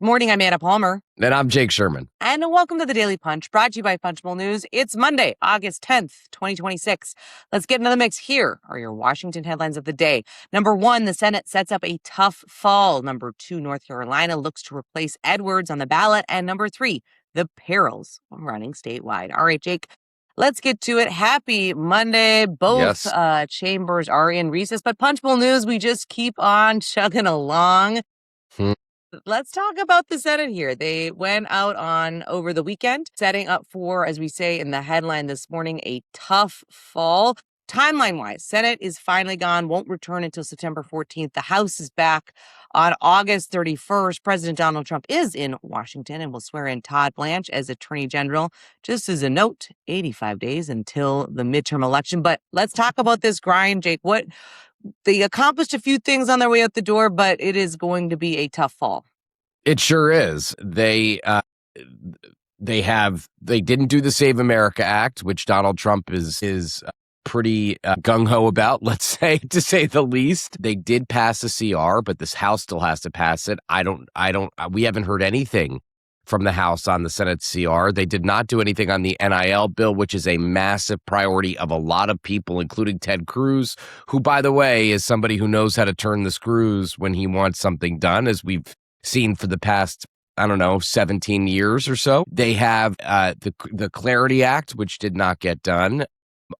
Morning, I'm Anna Palmer. And I'm Jake Sherman. And welcome to the Daily Punch, brought to you by Punchbowl News. It's Monday, August 10th, 2026. Let's get into the mix. Here are your Washington headlines of the day. Number one, the Senate sets up a tough fall. Number two, North Carolina looks to replace Edwards on the ballot. And number three, the perils of running statewide. All right, Jake, let's get to it. Happy Monday. Both chambers are in recess, but Punchbowl News, we just keep on chugging along. Let's talk about the Senate here. They went out over the weekend, setting up for, as we say in the headline this morning, a tough fall. Timeline-wise, Senate is finally gone, won't return until September 14th. The House is back on August 31st. President Donald Trump is in Washington and will swear in Todd Blanche as Attorney General. Just as a note, 85 days until the midterm election. But let's talk about this grind, Jake. They accomplished a few things on their way out the door, but it is going to be a tough fall. It sure is. They didn't do the Save America Act, which Donald Trump is pretty gung-ho about, let's say, to say the least. They did pass a CR, but this House still has to pass it. We haven't heard anything from the House on the Senate CR. They did not do anything on the NIL bill, which is a massive priority of a lot of people, including Ted Cruz, who, by the way, is somebody who knows how to turn the screws when he wants something done, as we've seen for the past, 17 years or so. They have the Clarity Act, which did not get done.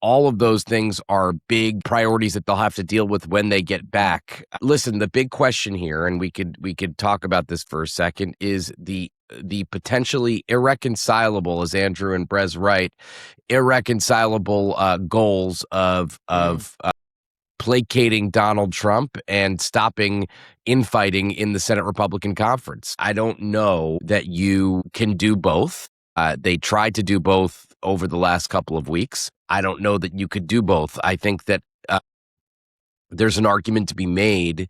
All of those things are big priorities that they'll have to deal with when they get back. Listen, the big question here, and we could talk about this for a second, is the potentially irreconcilable, as Andrew and Brez write, irreconcilable goals of placating Donald Trump and stopping infighting in the Senate Republican Conference. I don't know that you can do both. They tried to do both over the last couple of weeks. I don't know that you could do both. I think that there's an argument to be made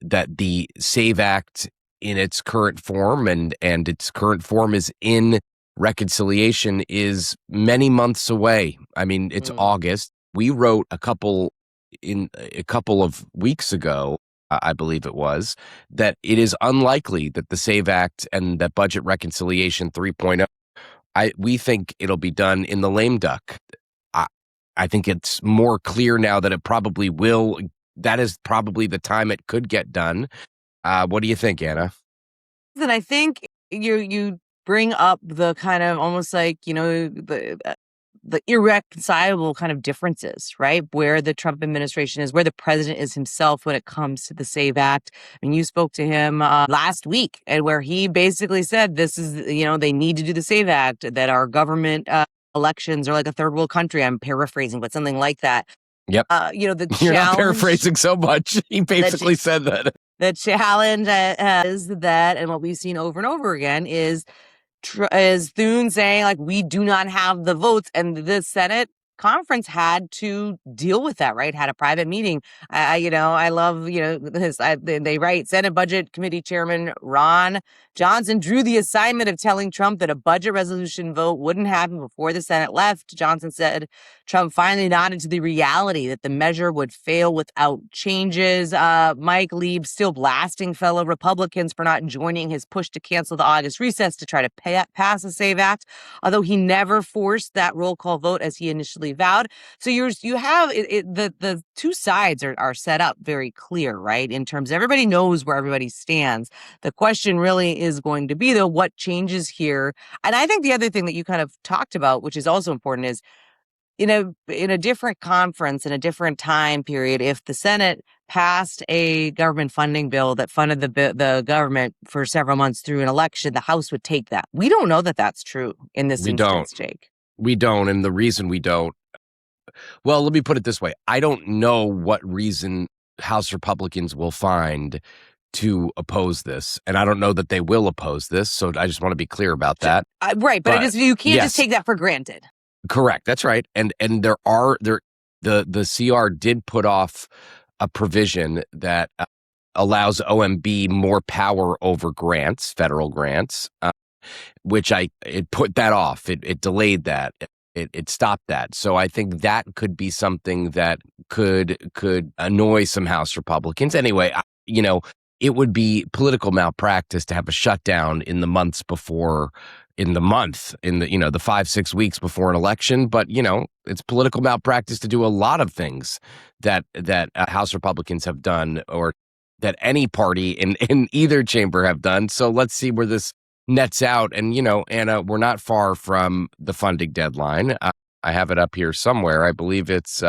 that the SAVE Act in its current form, and its current form is in reconciliation, is many months away. I mean, it's August. We wrote a couple of weeks ago, I believe it was, that it is unlikely that the SAVE Act and that Budget Reconciliation 3.0, we think it'll be done in the lame duck. I think it's more clear now that it probably will. That is probably the time it could get done. What do you think, Anna? And I think you bring up the kind of almost like, the irreconcilable kind of differences, right? Where the Trump administration is, where the president is himself when it comes to the SAVE Act. And you spoke to him last week, and where he basically said this is, they need to do the SAVE Act, that our government elections are like a third world country. I'm paraphrasing, but something like that. Yep. You're not paraphrasing so much. He basically said that. The challenge is that, and what we've seen over and over again is Thune saying, like, we do not have the votes, and the Senate conference had to deal with that, right? Had a private meeting. I love, this. They write, Senate Budget Committee Chairman Ron Johnson drew the assignment of telling Trump that a budget resolution vote wouldn't happen before the Senate left. Johnson said Trump finally nodded to the reality that the measure would fail without changes. Mike Lieb still blasting fellow Republicans for not joining his push to cancel the August recess to try to pass the SAVE Act, although he never forced that roll call vote as he initially vowed. So you have the two sides are set up very clear, right? In terms of everybody knows where everybody stands. The question really is going to be, though, what changes here? And I think the other thing that you kind of talked about, which is also important, is in a different conference, in a different time period, if the Senate passed a government funding bill that funded the government for several months through an election, the House would take that. We don't know that that's true in this instance, Jake. We don't. And the reason we don't, well, let me put it this way. I don't know what reason House Republicans will find to oppose this. And I don't know that they will oppose this. So I just want to be clear about that. Right. But you can't just take that for granted. Correct. That's right. And the CR did put off a provision that allows OMB more power over grants, federal grants, which it put that off. It delayed that. It stopped that. So I think that could be something that could annoy some House Republicans. Anyway, it would be political malpractice to have a shutdown in the months before, in the 5-6 weeks before an election. But it's political malpractice to do a lot of things that House Republicans have done, or that any party in either chamber have done. So let's see where this nets out. And Anna, we're not far from the funding deadline. I have it up here somewhere. I believe it's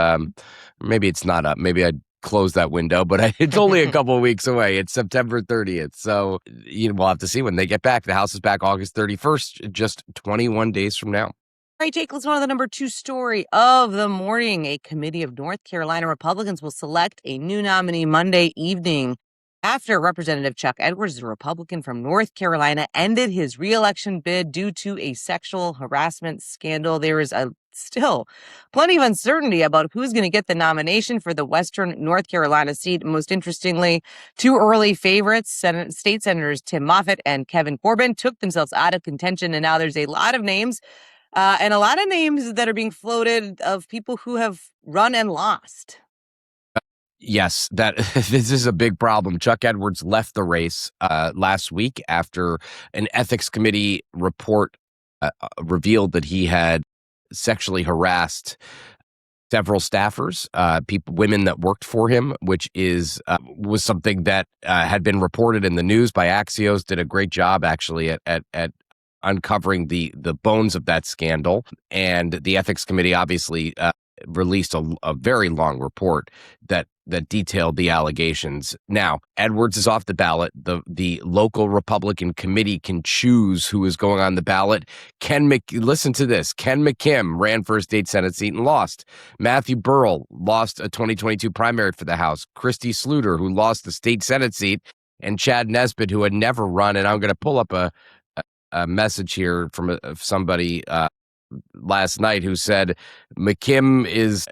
maybe it's not up. Maybe I close that window, but it's only a couple of weeks away. It's September 30th. So we'll have to see when they get back. The House is back August 31st, just 21 days from now. All right, Jake, let's go on to the number 2 story of the morning. A committee of North Carolina Republicans will select a new nominee Monday evening after Representative Chuck Edwards, a Republican from North Carolina, ended his re-election bid due to a sexual harassment scandal. There is still plenty of uncertainty about who's going to get the nomination for the Western North Carolina seat. Most interestingly, 2 early favorites, State Senators Tim Moffitt and Kevin Corbin, took themselves out of contention, and now there's a lot of names and a lot of names that are being floated of people who have run and lost. Yes, this is a big problem. Chuck Edwards left the race last week after an ethics committee report revealed that he had sexually harassed several staffers, women that worked for him, which was something that had been reported in the news by Axios. Did a great job actually at uncovering the bones of that scandal, and the ethics committee obviously released a very long report that detailed the allegations. Now, Edwards is off the ballot. The local Republican committee can choose who is going on the ballot. Listen to this. Ken McKim ran for a state Senate seat and lost. Matthew Burrell lost a 2022 primary for the House. Christy Sluter, who lost the state Senate seat, and Chad Nesbitt, who had never run. And I'm going to pull up a message here from somebody last night who said McKim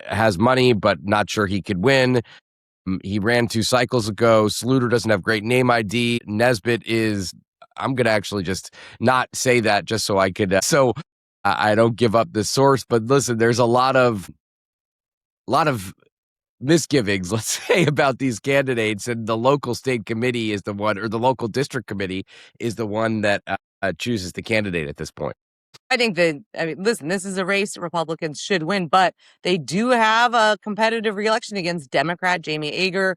has money, but not sure he could win. He ran 2 cycles ago. Sluter doesn't have great name ID. Nesbitt I'm going to actually just not say that just so I could, I don't give up the source. But listen, there's a lot of misgivings, let's say, about these candidates, and the local state committee is the one, or the local district committee is the one that chooses the candidate at this point. I think listen, this is a race Republicans should win, but they do have a competitive reelection against Democrat Jamie Ager,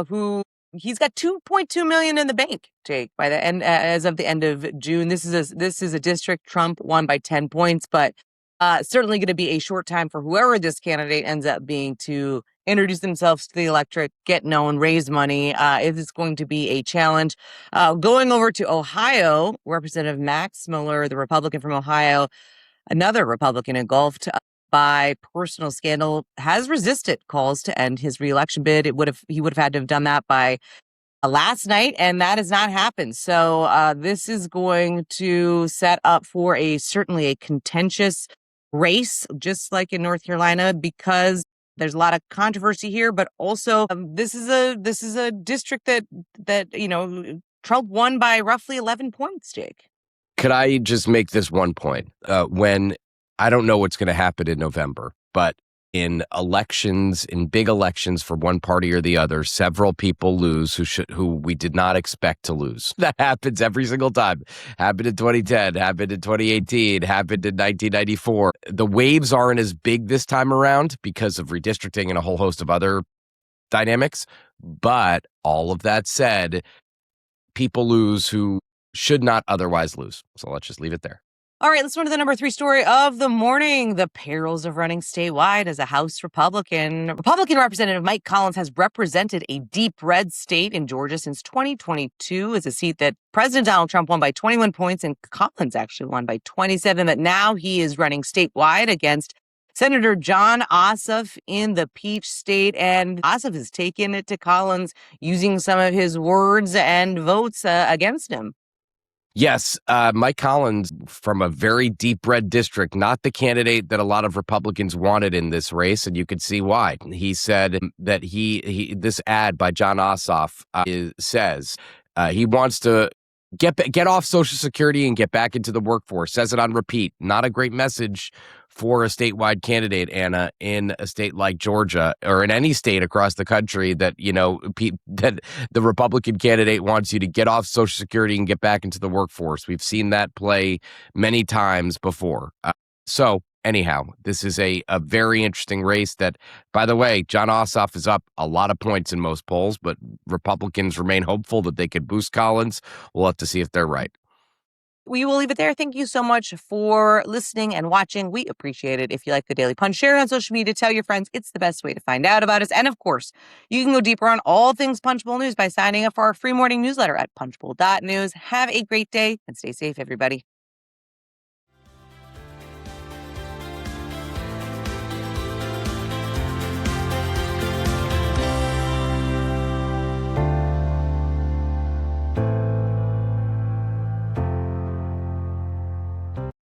who he's got $2.2 million in the bank, Jake, by the end, as of the end of June. This is a district Trump won by 10 points, but certainly going to be a short time for whoever this candidate ends up being to introduce themselves to the electorate, get known, raise money. It is going to be a challenge. Going over to Ohio, Representative Max Miller, the Republican from Ohio, another Republican engulfed by personal scandal, has resisted calls to end his reelection bid. He would have had to have done that by last night, and that has not happened. So this is going to set up for certainly a contentious race, just like in North Carolina, because there's a lot of controversy here, but also this is a district that Trump won by roughly 11 points, Jake. Could I just make this one point? When I don't know what's going to happen in November, but in big elections for one party or the other, several people lose who we did not expect to lose. That happens every single time. Happened in 2010, happened in 2018, happened in 1994. The waves aren't as big this time around because of redistricting and a whole host of other dynamics. But all of that said, people lose who should not otherwise lose. So let's just leave it there. All right, let's move to the number 3 story of the morning. The perils of running statewide as a House Republican. Republican Representative Mike Collins has represented a deep red state in Georgia since 2022. It's a seat that President Donald Trump won by 21 points, and Collins actually won by 27. But now he is running statewide against Senator John Ossoff in the Peach State, and Ossoff has taken it to Collins, using some of his words and votes against him. Yes, Mike Collins from a very deep red district, not the candidate that a lot of Republicans wanted in this race, and you could see why. He said that this ad by John Ossoff says he wants to Get off Social Security and get back into the workforce. Says it on repeat. Not a great message for a statewide candidate, Anna, in a state like Georgia or in any state across the country that, that the Republican candidate wants you to get off Social Security and get back into the workforce. We've seen that play many times before. So anyhow, this is a very interesting race that, by the way, John Ossoff is up a lot of points in most polls, but Republicans remain hopeful that they could boost Collins. We'll have to see if they're right. We will leave it there. Thank you so much for listening and watching. We appreciate it. If you like the Daily Punch, share it on social media, tell your friends. It's the best way to find out about us. And of course, you can go deeper on all things Punchbowl News by signing up for our free morning newsletter at punchbowl.news. Have a great day and stay safe, everybody.